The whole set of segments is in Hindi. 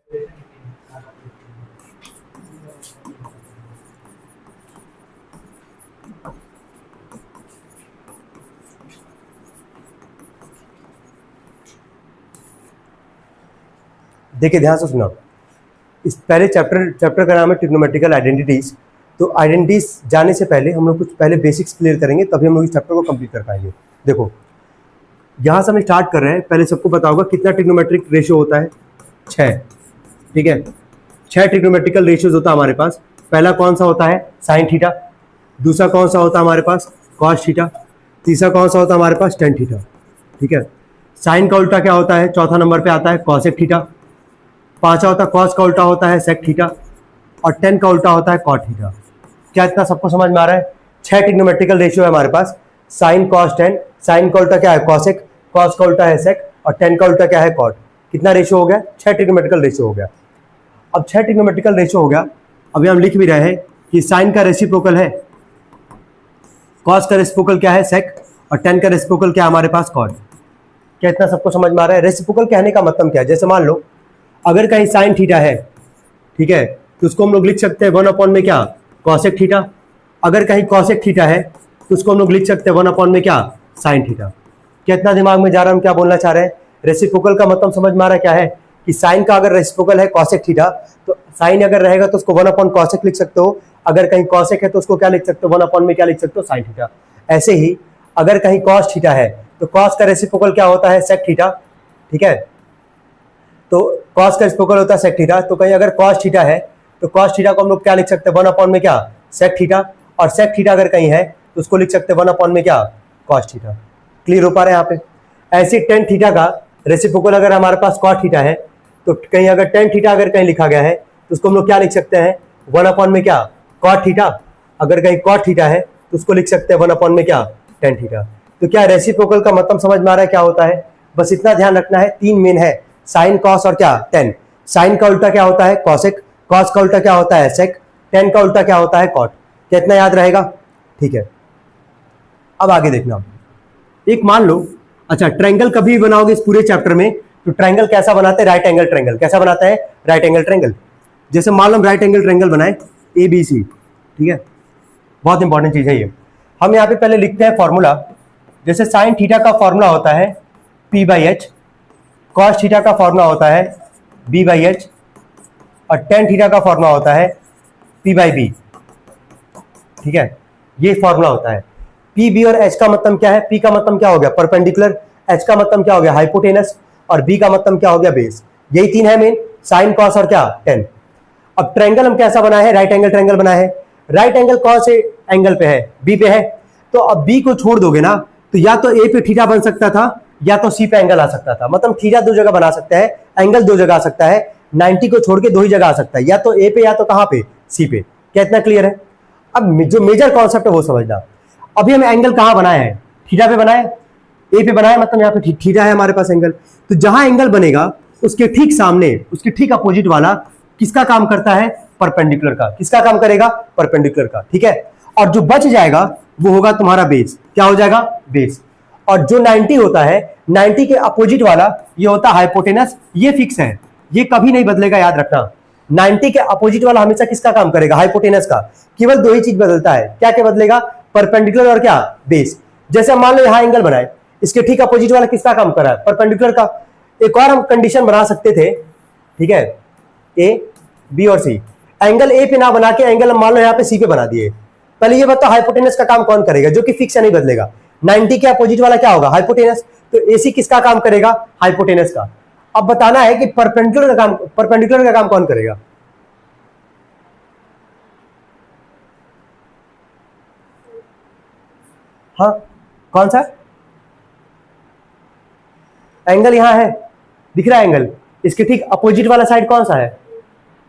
देखिए ध्यान से सुना, इस पहले चैप्टर का नाम है ट्रिग्नोमेट्रिकल आइडेंटिटीज। तो आइडेंटिटीज जाने से पहले हम लोग कुछ पहले बेसिक्स क्लियर करेंगे, तभी हम लोग इस चैप्टर को कंप्लीट कर पाएंगे। देखो यहाँ से हम स्टार्ट कर रहे हैं। पहले सबको पता होगा कितना ट्रिग्नोमेट्रिक रेशियो होता है, 6। ठीक है, 6 ट्रिग्नोमेट्रिकल रेशियोज होता है हमारे पास। पहला कौन सा होता है, साइन थीटा। दूसरा कौन सा होता है हमारे पास, कॉस थीटा। तीसरा कौन सा होता है हमारे पास, टेन थीटा। ठीक है, साइन का उल्टा क्या होता है, चौथा नंबर पे आता है कॉसेक थीटा। पांचवा होता है कॉस का उल्टा होता है सेक थीटा, और 10 का उल्टा होता है कॉट थीटा। क्या इतना सबको समझ में आ रहा है? 6 ट्रिग्नोमेट्रिकल रेशियो है हमारे पास, साइन कॉस टेन। साइन का उल्टा क्या है, कॉसेक। कॉस का उल्टा है सेक, और 10 का उल्टा क्या है, कॉट। कितना रेशियो हो गया, 6 ट्रिग्नोमेट्रिकल रेशियो हो गया। अब 6 ट्रिग्नोमेट्रिकल रेशियो हो गया, अभी हम लिख भी रहे हैं कि साइन का रेसिप्रोकल है कॉस का रेसिप्रोकल क्या है, सेक, और 10 का रेसिप्रोकल क्या है हमारे पास, कॉट। क्या इतना सबको समझ में आ रहा है? रेसिप्रोकल कहने का मतलब क्या है, जैसे मान लो अगर कहीं साइन थीटा है, ठीक है, तो उसको हम लोग लिख सकते हैं 1 में क्या, कॉसेक थीटा। अगर कहीं कॉसेक थीटा है तो उसको हम लोग लिख सकते हैं 1 में क्या, साइन थीटा। क्या इतना दिमाग में जा रहा है हम क्या बोलना चाह रहे हैं? रेसिप्रोकल का मतलब समझ में आ रहा है क्या है, कि साइन का अगर रेसिप्रोकल है कॉसेक थीटा, तो साइन अगर रहेगा तो उसको 1 कॉसेक लिख सकते हो। अगर कहीं कॉसेक है तो उसको क्या लिख सकते हो, 1 में क्या लिख सकते हो, साइन थीटा। ऐसे ही अगर कहीं कॉस थीटा है तो कॉस का रेसिप्रोकल क्या होता है, सेक थीटा। ठीक है, तो कॉस का रेसिप्रोकल होता है सेक थीटा। तो कहीं अगर कॉस थीटा है तो कॉस थीटा को हम लोग क्या लिख सकते हैं, 1 में क्या, सेक थीटा। और सेक थीटा अगर कहीं है तो उसको लिख सकते हैं 1 में क्या, कॉस थीटा। क्लियर हो पा रहा है यहाँ पे? ऐसे टेन थीटा का रेसिप्रोकल अगर हमारे पास कॉस थीटा है, तो कहीं अगर टेन थीटा अगर कहीं लिखा गया है तो उसको हम लोग क्या लिख सकते हैं, 1 में क्या, कॉट थीटा। अगर कहीं कॉट थीटा है तो उसको लिख सकते हैं 1 में क्या, टेन थीटा। तो क्या रेसिप्रोकल का मतलब समझ में आ रहा है क्या होता है? बस इतना ध्यान रखना है, 3 मेन है, साइन कॉस और क्या, टेन। साइन का उल्टा क्या होता है, कॉसेक। कॉस का उल्टा क्या होता है, सेक। टेन का उल्टा क्या होता है, कॉट। क्या इतना याद रहेगा? ठीक है, अब आगे देखना। एक मान लो, अच्छा ट्रायंगल कभी भी बनाओगे इस पूरे चैप्टर में तो ट्रायंगल कैसा बनाते हैं, राइट एंगल ट्रायंगल। कैसा बनाता है, राइट एंगल ट्रायंगल। जैसे मान लो हम राइट एंगल ट्रायंगल बनाए ABC। ठीक है, बहुत इंपॉर्टेंट चीज है ये। हम यहाँ पे पहले लिखते हैं फॉर्मूला। जैसे साइन थीटा का फॉर्मूला होता है P/H, कॉस थीटा का फॉर्मूला होता है B/H, और टेन थीटा का फॉर्मूला होता है P/B। ठीक है, ये फॉर्मूला होता है। P, B और H का मतलब क्या है? P का मतलब क्या हो गया, परपेंडिकुलर। H का मतलब क्या हो गया, हाइपोटेनस। और B का मतलब क्या हो गया, बेस। यही 3 है मेन, साइन कॉस और क्या, टेन। अब ट्रायंगल हम कैसा बनाए हैं, राइट एंगल ट्रायंगल बनाए हैं। राइट एंगल कौन से एंगल पे है, B पे है। तो अब B को छोड़ दोगे ना, तो या तो A पे थीटा बन सकता था, या तो C पे एंगल आ सकता था। मतलब थीटा 2 जगह बना सकता है, एंगल 2 जगह आ सकता है। 90 को छोड़ के 2 ही जगह आ सकता है, या तो A पे या तो कहां पे, C पे। क्या इतना क्लियर है? अब जो मेजर कॉन्सेप्ट है वो समझना। अभी हम एंगल कहां बनाए हैं, थीटा पे बनाए, ए पे बनाए, मतलब यहाँ पे थीटा है हमारे पास एंगल। तो जहां एंगल बनेगा उसके ठीक सामने, उसके ठीक अपोजिट वाला किसका काम करता है, परपेंडिकुलर का। किसका काम करेगा, परपेंडिकुलर का। ठीक है, और जो बच जाएगा वो होगा तुम्हारा बेस। क्या हो जाएगा, बेस। और जो 90 होता है, 90 के अपोजिट वाला ये होता है हाइपोटेनस। ये फिक्स है, ये कभी नहीं बदलेगा, याद रखना। 90 के अपोजिट वाला हमेशा किसका काम करेगा, हाइपोटेनस का। केवल 2 ही चीज बदलता है, क्या क्या बदलेगा, परपेंडिकुलर और क्या, बेस। जैसे मान लो यहां एंगल बनाए, इसके ठीक अपोजिट वाला किसका काम कर रहा है, परपेंडिकुलर का। एक और हम कंडीशन बना सकते थे, ठीक है, A, B और C। एंगल A पे ना बना के एंगल मान लो यहाँ पे C पे बना दिए। पहले ये बताओ हाइपोटेनस का काम कौन करेगा, जो कि फिक्स है, नहीं बदलेगा। 90 के अपोजिट वाला क्या होगा, हाइपोटेनस। तो AC किसका काम करेगा, हाइपोटेनस का। अब बताना है कि परपेंडिकुलर का काम कौन करेगा। हाँ, कौन सा एंगल यहां है, दिख रहा है एंगल, इसके ठीक अपोजिट वाला साइड कौन सा है,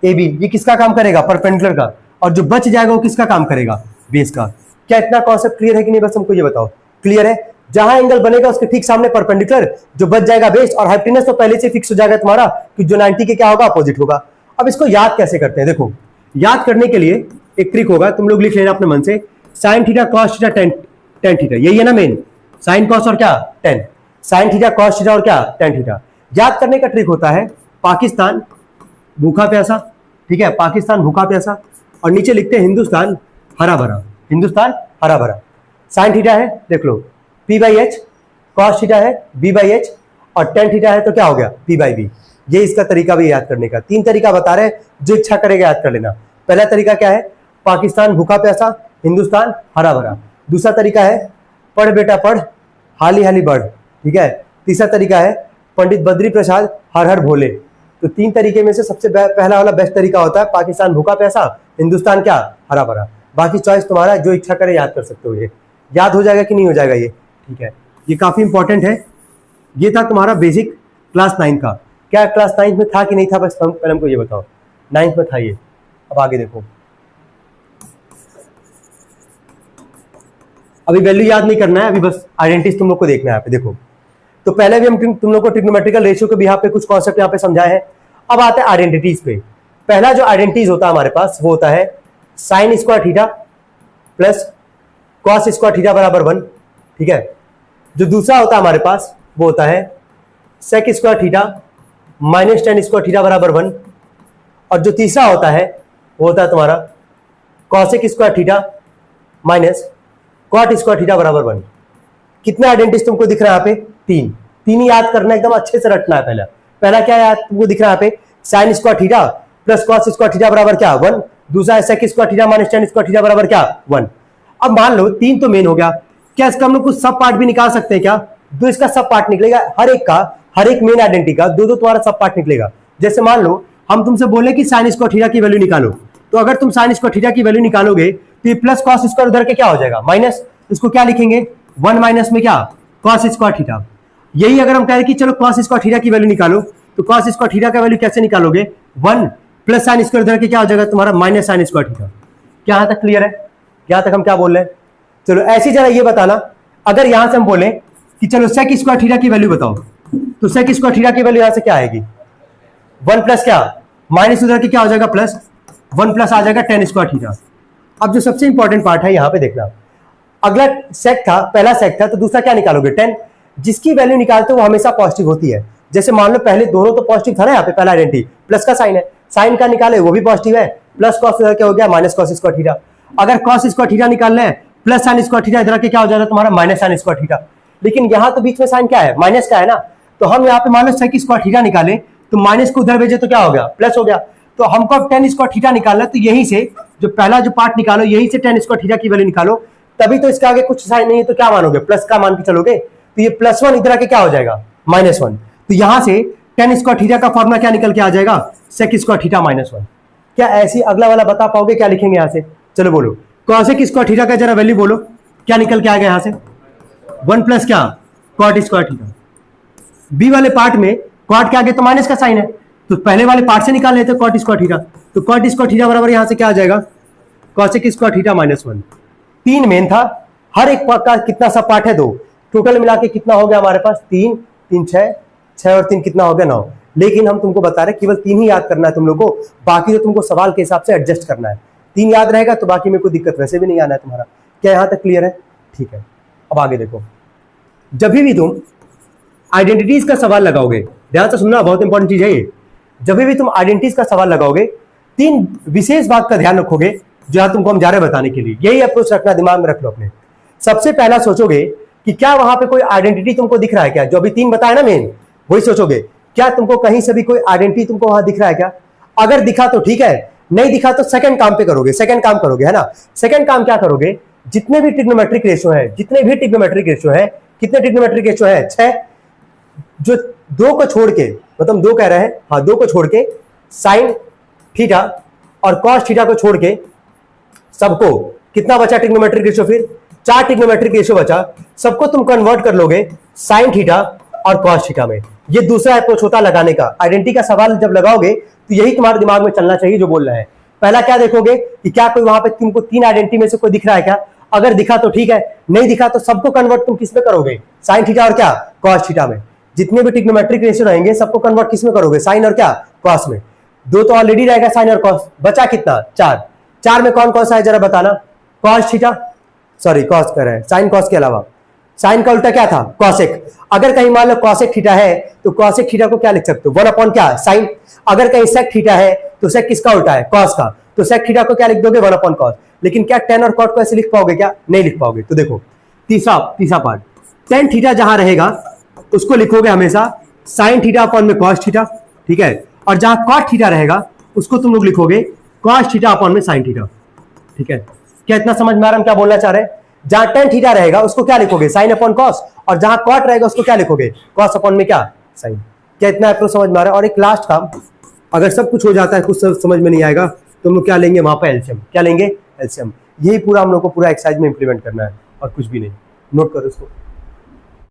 AB। ये किसका काम करेगा, परपेंडिकुलर का। और जो बच जाएगा वो किसका काम करेगा, बेस का। क्या इतना कॉन्सेप्ट क्लियर है कि नहीं, बस हमको ये बताओ। क्लियर है? जहां एंगल बनेगा उसके ठीक सामने परपेंडिकुलर, जो बच जाएगा बेस, और हाइपोटेनस तो पहले से फिक्स हो जाएगा तुम्हारा कि जो 90 के क्या होगा, अपोजिट होगा। अब इसको याद कैसे करते हैं, देखो याद करने के लिए एक ट्रिक होगा, तुम लोग लिख लेना अपने मन से। Sine theta cos theta tan theta, यही है ना मेन, साइन कॉस और क्या, ten. Sine theta cos theta और क्या, टेन थीटा। याद करने का ट्रिक होता है पाकिस्तान भूखा प्यासा, ठीक है, पाकिस्तान भूखा प्यासा, और नीचे लिखते हैं हिंदुस्तान हरा भरा, हिंदुस्तान हरा भरा। साइन थीटा है, देख लो p/h, कॉस थीटा है b/h, और टेन थीटा है तो क्या हो गया p/b। ये इसका तरीका भी याद करने का, 3 तरीका बता रहे हैं, जो इच्छा करेगा याद कर लेना। पहला तरीका क्या है, पाकिस्तान भूखा प्यासा, हिंदुस्तान हरा भरा। दूसरा तरीका है पढ़ बेटा पढ़, हाली हाली बढ़, ठीक है। तीसरा तरीका है पंडित बद्री प्रसाद हर हर भोले। तो 3 तरीके में से सबसे पहला वाला बेस्ट तरीका होता है पाकिस्तान भूखा प्यासा, हिंदुस्तान क्या हरा भरा। बाकी चॉइस तुम्हारा, जो इच्छा करे याद कर सकते हो। ये याद हो जाएगा कि नहीं हो जाएगा ये, ठीक है। ये काफी इंपॉर्टेंट है। ये था तुम्हारा बेसिक क्लास 9 का। क्या क्लास 9 में था कि नहीं था, बस पहले हमको ये बताओ। 9 में था ये। अब आगे देखो, अभी वैल्यू याद नहीं करना है, अभी बस आइडेंटिटीज तुम लोग को देखना है यहाँ पे। देखो तो पहले भी हम तुम लोग को ट्रिग्नोमेट्रिकल रेशियो के भी यहाँ पे कुछ कॉन्सेप्ट यहाँ पे समझाए हैं। अब आते हैं आइडेंटिटीज पे। पहला जो आइडेंटिटीज होता है हमारे पास वो होता है sign square theta plus cos square theta बराबर 1, ठीक है। जो दूसरा होता है हमारे पास वो होता है sec square theta minus tan square theta बराबर 1, और जो तीसरा होता है वो होता है तुम्हारा cosec square theta minus cot square theta बराबर 1। कितने आइडेंटिटीज तुमको दिख रहा है यहाँ पे, 3 ही याद करना, एकदम अच्छे से रटना है। पहला क्या याद तुमको दिख रहा है यहाँ पे, sine square theta plus cos square theta बराबर क्या 1। दूसरा है sec square theta minus tan square theta बराबर क्या 1। अब मान लो 3 तो मेन हो गया, क्या इसका हम लोग कुछ सब पार्ट भी निकाल सकते हैं क्या? तो इसका सब पार्ट निकलेगा, हर एक मेन आइडेंटिटी का दो तुम्हारा सब पार्ट निकलेगा। जैसे मान लो हम तुमसे बोले कि साइन स्क्वायर थीटा की वैल्यू निकालो, तो अगर तुम साइन स्क्वायर थीटा की वैल्यू निकालोगे तो ये प्लस कॉस स्क्वायर उधर के क्या हो जाएगा माइनस, इसको क्या लिखेंगे 1 माइनस में क्या कॉस स्क्वायर थीटा। यही अगर हम कह रहे कि चलो कॉस स्क्वायर थीटा की वैल्यू निकालो, तो कॉस स्क्वायर थीटा का वैल्यू कैसे निकालोगे 1 प्लस साइन स्क्वायर उधर के क्या हो जाएगा तुम्हारा माइनस साइन स्क्वायर थीटा। क्या यहां तक क्लियर है? यहां तक हम क्या बोल रहे हैं? चलो ऐसी जरा ये बताना, अगर यहां से हम बोले कि चलो सेक स्क्वायर थीटा की वैल्यू बताओ, तो सेक स्क्वायर थीटा की वैल्यू यहां से क्या आएगी 1 प्लस क्या माइनस उधर के क्या हो जाएगा प्लस 1 प्लस आ जाएगा टेन स्क्वायर थीटा। अब जो सबसे इंपॉर्टेंट पार्ट है यहां पे देखना, अगला सेक था, पहला सेक था, तो दूसरा क्या निकालोगे 10, जिसकी वैल्यू निकालते हो वो हमेशा पॉजिटिव होती है। जैसे मान लो पहले दोनों तो पॉजिटिव था ना, यहाँ पे पहला आइडेंटिटी प्लस का साइन है, साइन का निकाले वो भी पॉजिटिव है, प्लस कॉस क्या हो गया माइनस कॉस स्क्वायर थीटा। अगर कॉस स्क्वायर थीटा निकालना है प्लस साइन स्क्वायर थीटा, इधर के क्या हो जाएगा तुम्हारा माइनस साइन स्क्वायर थीटा। लेकिन यहाँ तो बीच में साइन क्या है माइनस का है ना, तो हम यहाँ पे मान लो सेक स्क्वायर थीटा निकाले तो माइनस को उधर भेजे तो क्या हो गया प्लस हो गया। तो हमको अब टेन स्क्वायर थीटा निकालना है, तो यही से जो पहला जो पार्ट निकालो यही से टेन स्क्वायर थीटा की वैल्यू निकालो, तभी तो इसके आगे कुछ साइन नहीं है तो क्या मानोगे प्लस का मान के चलोगे, तो ये +1 इधर के क्या हो जाएगा -1। तो यहां से टेन स्क्वायर थीटा का फॉर्मूला क्या निकल के आ जाएगा सेक स्क्वायर थीटा -1। क्या ऐसी अगला वाला बता पाओगे? क्या लिखेंगे यहां से? चलो बोलो, कॉसेक स्क्वायर थीटा का जरा वैल्यू बोलो, क्या निकल के आ गया यहां से 1 प्लस क्या कॉट स्क्वायर थीटा। बी वाले पार्ट में कॉट के आगे तो माइनस का साइन है, तो पहले वाले पार्ट से निकाल लेते कॉट स्क्वायर थीटा, तो कॉट स्क्वायर थीटा बराबर यहां से क्या आ जाएगा कॉसेक स्क्वायर थीटा -1। 3 मेन था, हर एक का कितना सब पार्ट है 2, टोटल मिला के कितना हो गया हमारे पास 3 3 6 और 3 कितना हो गया 9। लेकिन हम तुमको बता रहे केवल 3 ही याद करना है तुम लोग को, बाकी तो तुमको सवाल के हिसाब से एडजस्ट करना है। 3 याद रहेगा तो बाकी में कोई दिक्कत वैसे भी नहीं आना है तुम्हारा। क्या यहां तक क्लियर है? ठीक है। अब आगे देखो, जब भी तुम आइडेंटिटीज का सवाल लगाओगे, ध्यान से सुनना, बहुत इंपॉर्टेंट चीज है ये। जब भी तुम आइडेंटिटीज का सवाल लगाओगे 3 विशेष बात का ध्यान रखोगे, जो तुमको हम जा रहे हैं बताने के लिए। यही अप्रोच रखना, दिमाग में रख लो अपने। सबसे पहला सोचोगे कि क्या वहां पे कोई आइडेंटिटी तुमको दिख रहा है क्या, जो अभी 3 बताया ना मेन, वही सोचोगे क्या तुमको कहीं से भी कोई आइडेंटिटी तुमको वहां दिख रहा है क्या। अगर दिखा तो ठीक है, नहीं दिखा तो सेकंड काम पे करोगे, सेकंड काम करोगे, है ना। सेकंड काम क्या करोगे, जितने भी ट्रिग्नोमेट्रिक रेशियो है, कितने ट्रिग्नोमेट्रिक रेशियो है 6, जो 2 को छोड़ के, मतलब 2 कह रहे हैं, हाँ 2 को छोड़ के साइन थीटा और कॉस थीटा को छोड़ के सबको कितना बचा ट्रिग्नोमेट्रिक रेशियो, फिर 4 ट्रिग्नोमेट्रिक रेशियो बचा, सबको तुम कन्वर्ट कर लोगे साइन थीटा और कॉस थीटा में। ये दूसरा अप्रोच होता लगाने का। आइडेंटिटी का सवाल जब लगाओगे तो यही तुम्हारे दिमाग में चलना चाहिए जो बोल रहे हैं। पहला क्या देखोगे कि क्या कोई वहां पे तुमको 3 आइडेंटिटी में से कोई दिख रहा है क्या। अगर दिखा तो ठीक है, नहीं दिखा तो सबको कन्वर्ट तुम किस में करोगे, साइन थीटा और क्या कॉस थीटा में। जितने भी ट्रिग्नोमेट्रिक रेशियो रहेंगे सबको कन्वर्ट किस में करोगे, साइन और क्या कॉस में। 2 तो ऑलरेडी रहेगा साइन और कॉस, बचा कितना 4 में कौन कौन सा है जरा बताना, कॉस थीटा, सॉरी कॉस कर रहे हैं, साइन कॉस के अलावा साइन का उल्टा क्या था, कॉसेक। अगर कहीं मान लो कॉसेक थीटा है तो कॉसेक थीटा को क्या लिख सकते हो, 1 अपॉन क्या, साइन। अगर कहीं सेक थीटा है तो सेक किसका उल्टा है, कॉस का, तो सेक थीटा को क्या लिख दोगे, 1 अपॉन कॉस। लेकिन क्या टेन और कॉट को ऐसे लिख पाओगे क्या, नहीं लिख पाओगे। तो देखो तीसरा पार्ट, टेन थीटा जहां रहेगा उसको लिखोगे हमेशा साइन थीटा अपॉन में कॉस थीटा, ठीक है। और जहां कॉट थीटा रहेगा उसको तुम लोग लिखोगे कॉस थीटा अपॉन में साइन थीटा, ठीक है। क्या इतना समझ में आ रहा है हम क्या बोलना चाह रहे हैं। जहां टेन थीटा रहेगा उसको क्या लिखोगे, साइन अपॉन कॉस, और जहां कॉट रहेगा उसको क्या लिखोगे, कॉस अपॉन में क्या, साइन। क्या इतना आपको समझ में आ रहा है। और एक लास्ट काम, अगर सब कुछ हो जाता है, कुछ समझ में नहीं आएगा तो हम लोग क्या लेंगे वहां पर, एलसीएम। क्या लेंगे, एलसीएम। यही पूरा हम लोग को पूरा एक्सरसाइज में इंप्लीमेंट करना है और कुछ भी नहीं। नोट करो इसको।